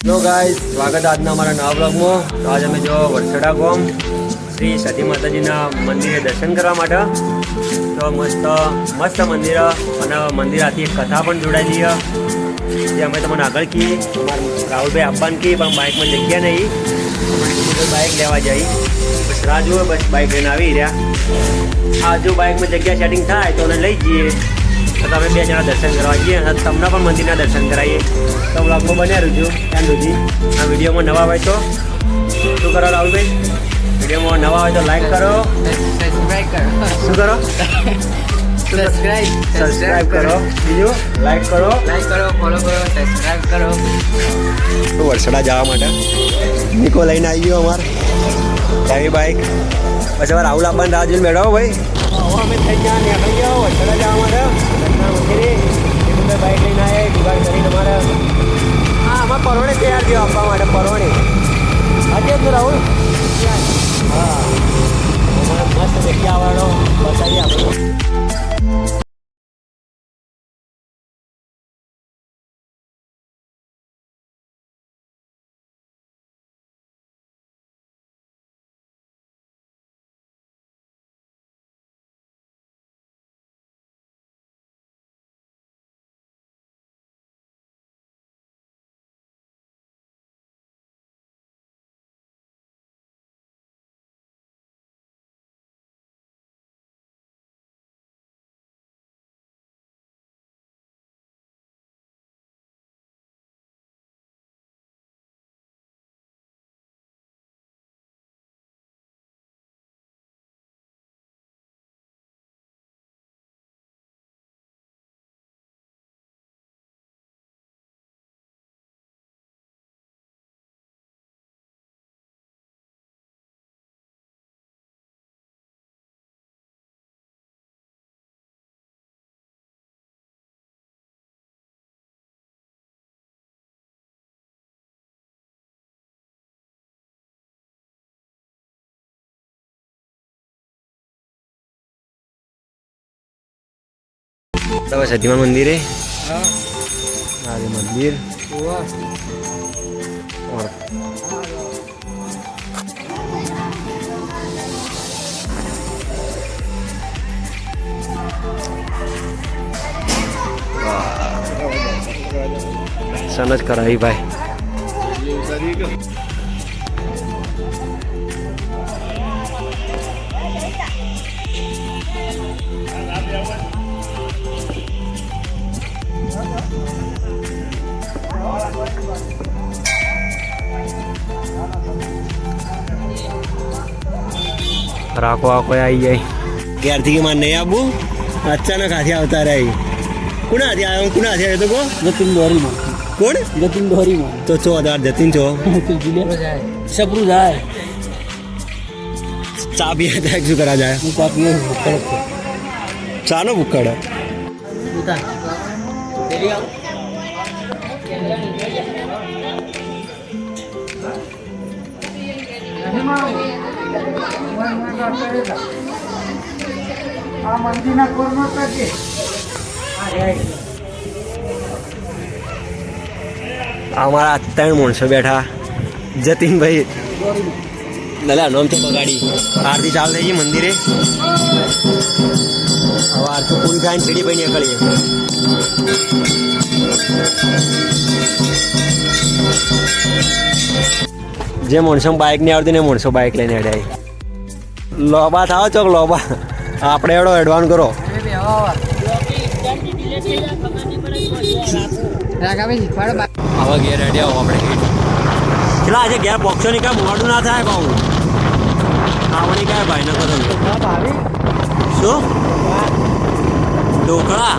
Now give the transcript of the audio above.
Hello guys, સ્વાગત આજના અમારા નવા બ્લોગમાં. તો આજે અમે જો વરસડા ગામ શ્રી સતી માતાજીના મંદિરે દર્શન કરવા માટે. તો મસ્ત મંદિર અને મંદિર આથી એક કથા પણ જોડાયેલી છે જે અમે તમને આગળ કી રાહુલભાઈ આપવાનું કી પણ બાઇકમાં જગ્યા નહીં, બાઇક લેવા જઈ બસ રાહ જુઓ, બસ બાઇક લઈને આવી રહ્યા. આ જો બાઇકમાં જગ્યા સેટિંગ થાય તો એને લઈ જઈએ તો તમે બે જણા દર્શન કરવા જઈએ અને તમને પણ મંદિરના દર્શન કરાવીએ. તો બ્લોગમાં બન્યા રહેજો ત્યાં સુધી. આ વિડીયોમાં નવા હોય તો શું કરો રાહુલભાઈ? વિડીયોમાં નવા હોય તો લાઈક કરો, સબસ્ક્રાઇબ કરો. શું કરો? સબસ્ક્રાઇબ કરો, બીજું લાઈક કરો, ફોલો કરો, સબસ્ક્રાઇબ કરો. તો વરસડા જવા માટે નિકો લઈને આવી ગયો અમારે હેવી બાઇક. પછી હવે રાહુલ આપવાની રાહ જોઈને બેઠો ભાઈ. અમે થઈ ગયા નીકળી ગયો વરસડા જવા માટે મંદિરે. બાઇક લઈને આવ્યા જુગાડ કરીને અમારે. હા, અમારે પરવણે તૈયાર થયો આપવા માટે. પરવણે આજે જ રાહુલ. હા, અમારે મસ્ત જગ્યા આવવાનો બતાવીએ આપણે. તો સતીમાં મંદિરે આ મંદિર સનજ કરાવી ભાઈ. રાખો આ કોઈ આવી જાય ક્યારથી કે મારે નહીં આપવું. અચાનક હાથે આવતા રહે. કોના હાથે આવ્યો? કોના હાથે આવ્યો તો કહો? જતીન દોરીમાં. કોણ? જતીન દોરીમાં. તો છો આધાર જતીન છો સપરું જાય. ચા પીયા જાય શું કરા જાય? હું કાપી ભૂખડ છે. ચાનો ભૂખડ આ મંદિરના કોરમાં કરજે. અમારા 3 માણસો બેઠા. જતીનભાઈ દાદા નામ તો બગાડી. આરતી ચાલુ થઈ ગઈ મંદિરે. હવે આરતી પૂરી થાય ને સીડી ભાઈ નીકળીએ. જે માણસો બાઇક નહીં આવતી ને માણસો બાઇક લઈને હેડાય. લોબા થાવ ચોક લોબા. આપણે એડો એડવાન્સ કરો. આવા ઘેર રેડી આવો આપણે. ચલા આજે ઘેર બોક્સો ની કાંઈ મોડું ના થાય કહું. આવણી કાંઈ ભાઈ ન કરો. શું ઢોકળા?